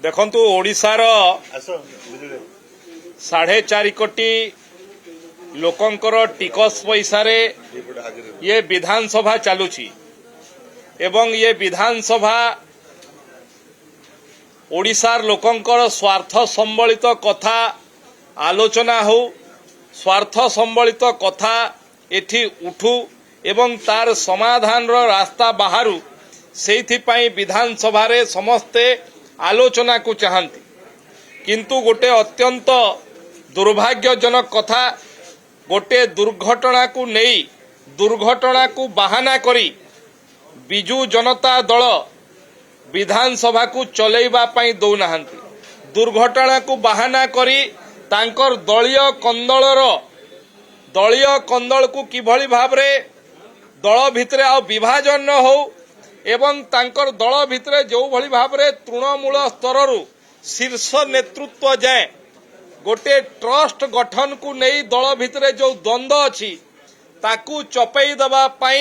देखंतु ओडिशार 4.5 कोटी लोकंकर टिकस पैसा रे ये विधानसभा चलुची एवं ये विधानसभा ओडिशार लोकंकर स्वार्थ संबलित कथा आलोचना हो स्वार्थ संबलित कथा एठी उठू एवं तार समाधान रो रास्ता बाहरु सेइथिपाई विधानसभा रे समस्ते आलोचना को चाहती किंतु गोटे अत्यंत दुर्भाग्यजनक कथा गोटे दुर्घटना को नहीं दुर्घटना को बहाना करी बिजू जनता दल विधानसभा को चलैबा पाई दौनाहांती दुर्घटना को बहाना करी तांकर दलीय कंदल को किभली भाबरे दल भितरे आ विभाजन न हो एवं तांकर दल भितरे जो भली भाबरे तृणमूल स्तररू शीर्ष नेतृत्व जाए गोटे ट्रस्ट गठन को नहीं दल भितरे जो द्वंद्व अछि ताकू चपई दबा पाई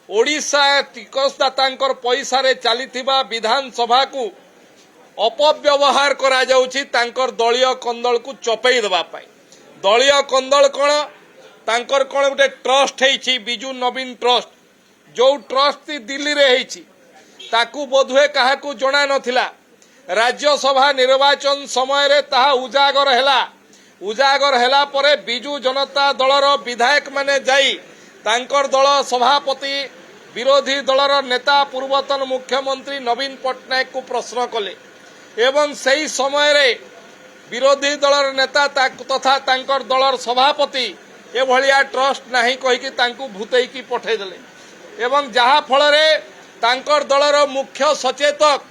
ओडिशा टिकसदातांकर पैसा रे चलीथिबा विधानसभा को अपव्यवहार करा जाउछि तांकर दलीय कंदल को चपई दबा पाई दलीय कंदल कोन तांकर कोन गोटे ट्रस्ट हेछि बिजू नवीन ट्रस्ट जो ट्रस्ट दिल्ली रे हेछि ताकू बोधुए काहाकू जणा नथिला राज्यसभा निर्वाचन समय रे ताहा उजागर हेला परे बिजू जनता दलर विधायक माने जाई तांकर दल सभापति विरोधी दलर नेता पूर्वतन मुख्यमंत्री नवीन पट्टनायक को प्रश्न कले एवं सही समय रे विरोधी दलर नेता तथा तांकर दलर सभापति ए भलिया ट्रस्ट नाही कहि कि तांकू भूतई की पठै देले एवं जहा फल रे तांकर दलर मुख्य सचेतक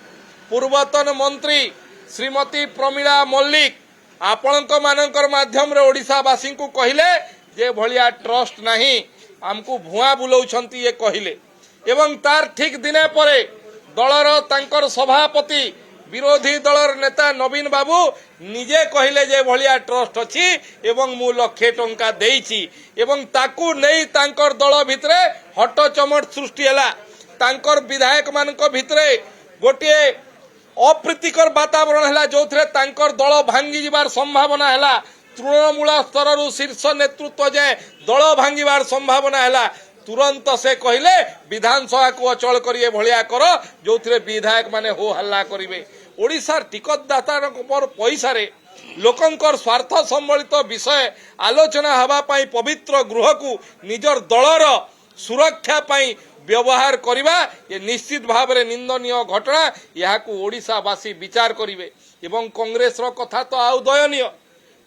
पूर्वतन मंत्री श्रीमती प्रमीला मल्लिक आपणक मानकर माध्यम रे ओडिशावासी को कहिले जे भलिया ट्रस्ट नाही हमको भुआ बुलाउछंती ये कहिले एवं तार ठीक दिने परे दलर तांकर सभापति विरोधी दलर नेता नवीन बाबू निजे कहिले जे भलिया ट्रस्ट अछि एवं मु लक्षे टंका देइछि एवं ताकू नहीं तांकर दल भितरे हट चमट सृष्टि हला तांकर विधायक मानक भितरे गोटे अप्रीतिकर वातावरण हला जोथरे तांकर दल भांगी जिबार संभावना हला तृणमूल स्तररू शीर्ष नेतृत्व जाए दल भांगिबार संभावना हला तुरंत से कहले विधानसभा को अचल करिए भलिया कर जो विधायक माने हो हल्ला करिवे ओडिशार टिकटदाता पैसा रे लोकंकर स्वार्थ संबलित विषय आलोचना हवा पाई पवित्र गृह को निजर दलर सुरक्षा पाई व्यवहार करिवा ये निश्चित भाव में निंदनीय घटना यहाँ को ओडिशावासी विचार करिवे एवं कांग्रेस रो कथा तो आउ दयनीय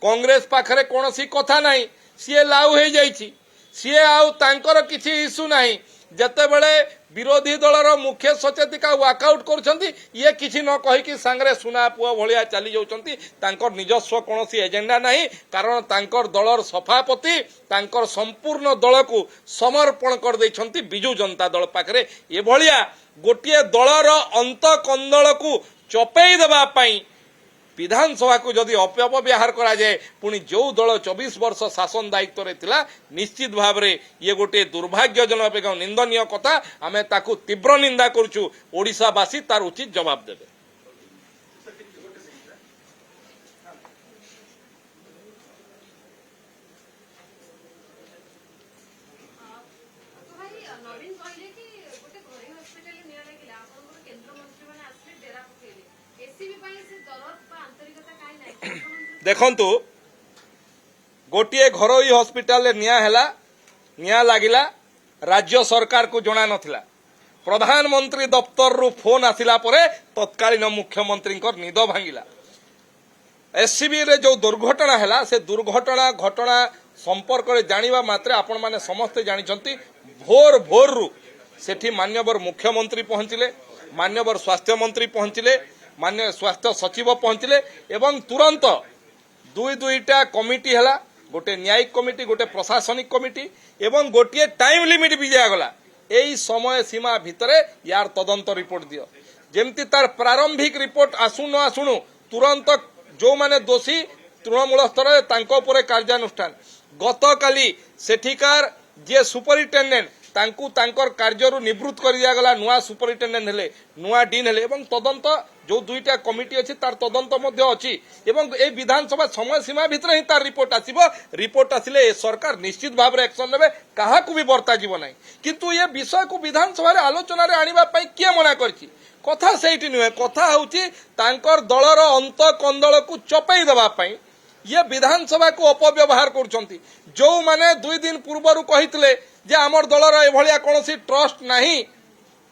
कांग्रेस पाखरे कोनोसी कथा नाही सीए लाउ हे जाईची सीए आउ तांकर किछि इश्यू नाही जते बेले विरोधी दलर मुख्य सचेतिका वॉकआउट करछंती ये किछि न कहि कि सांगरे सुना पुआ भलिया चली जाउछंती तांकर निजस्व कोनोसी एजेंडा नाही कारण तांकर दलर सभापति तांकर संपूर्ण दल को समर्पण कर दैछंती बिजू जनता दल पाखरे ए भलिया गोटिए दलर अंत कंदल को चपई देबा पाई विधानसभा को जदि अपव्यवहार करा जाए पुणी जो दल 24 वर्ष शासन दायित्व रे थिला निश्चित भाव रे ये गोटे दुर्भाग्यजनक एवं निंदनीय कथा आमे ताकू तीव्र निंदा करूछु ओडिशावासी तार उचित जवाब देबे। देखंतु गोटे घरोई हॉस्पिटल रे निया लागिला राज्य सरकार को जणा नथिला प्रधानमंत्री दफ्तर रु फोन आसिला परे तत्कालीन मुख्यमंत्री निद भांगिला एससीबी रे जो दुर्घटना हैला से दुर्घटना घटना संपर्क रे जानिबा मात्रे आपण माने समस्त जानिचंती भोर रु सेठी मान्यवर मुख्यमंत्री पहुंचिले मान्यवर स्वास्थ्य मंत्री पहुंचिले मान्य स्वास्थ्य सचिव पहुंचिले एवं तुरंत दुईटा कमिटी हैला गोटे न्यायिक कमिटी गोटे प्रशासनिक कमिटी एवं गोटे टाइम लिमिट भी दिगला यही समय सीमा भितर यार तदंत रिपोर्ट दियो जेमती तार प्रारंभिक रिपोर्ट आसु न आसुनु तुरंत जो माने दोषी तृणमूल स्तर तांको उपरे कार्यानुष्ठान गतकाली सेठिकार जे सुपरिटेंडेंट तांकु तांकर कार्यरू निवृत्त कर दिया गला नुआ सुपरिटेंडेंट हेले नुआ डीन हेले एवं तदंत जो दुईटा कमिटी अछि तार तदंत मध्य अछि एवं ए विधानसभा समय सीमा भितर ही तार रिपोर्ट आसिले ए सरकार निश्चित भाव रे एक्शन नेबे काहाकू भी बर्ता जीव नाही किंतु ये विषय को विधानसभा रे आलोचना रे आनिबा पई किए मना करछि कथा सेठी नुहे कथा होउछि तांकर दलर अंत कंदल को चपई देबा पई ये विधानसभा को अपव्यवहार करछंती जो माने 2 दिन पूर्वरु कहितले जे आमर दलर एभलिया कोनोसी ट्रस्ट नाही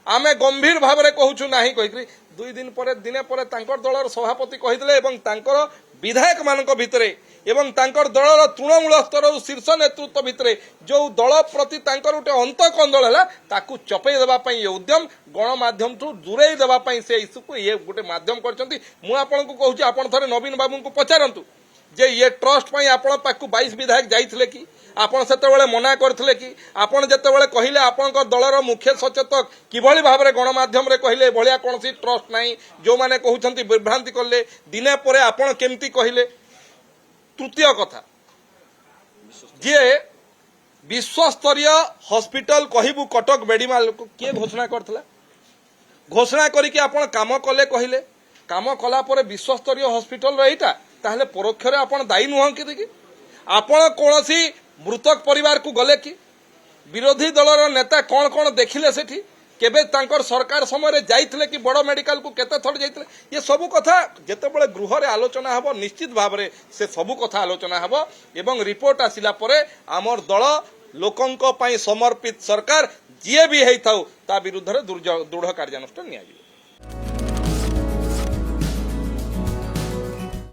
आमे गंभीर भाव रे कहूछु नाही कहितली 2 दिन परे दिने परे तांकर दलर सभापति कहितले एवं तांकर विधायक मानक भितरे एवं तांकर दलर तृणमूल स्तर शीर्ष नेतृत्व भितरे जो दल प्रति तांकर उटे अंत कंदल हला ताकू चपई देबा पई ये उद्यम गणमाध्यम ठू दूरेई देबा पई से इशू को ये गोटे माध्यम करछंती मु आपन को कहूची आपन थरे नवीन बाबू को पचारंतु जे ये ट्रस्ट पई आपण पाकू 22 विधायक जाइथिले कि आपण सेतेबेले मना करथिले कि आपण जेतेबेले कहिले आपणक दलर मुख्य सचेतक किभଳି भाबरे गणमाध्यम रे कहिले भलिया कोनसी ट्रस्ट नाही जो माने कहउछंती विभ्रांति करले दिने परे आपण केमती कहिले तृतीय कथा जे विश्वस्तरीय हॉस्पिटल कहिबु कटक बेडीमाल को के घोषणा करथला घोषणा करी कि आपण काम कले कहिले काम कला परे विश्वस्तरीय हॉस्पिटल रहिता ताहले परोक्ष रे आपण दायी नुहं कि आपण कोनसी मृतक परिवार को गले कि विरोधी दलर नेता कौन कौन देखिले सेठी केबे तांकर सरकार समय रे जाइथिले कि बड़ मेडिकल को केते थोड़ जाइथिले ये सब कथा जेतेबेले गृह रे आलोचना हबो निश्चित भाव रे से सब कथा आलोचना हबो एवं रिपोर्ट आसिला परे आमर दल लोकंक पई समर्पित सरकार जिए भी हेइथाउ ता विरुद्ध रे दृढ़ कार्यानुष्ठान निया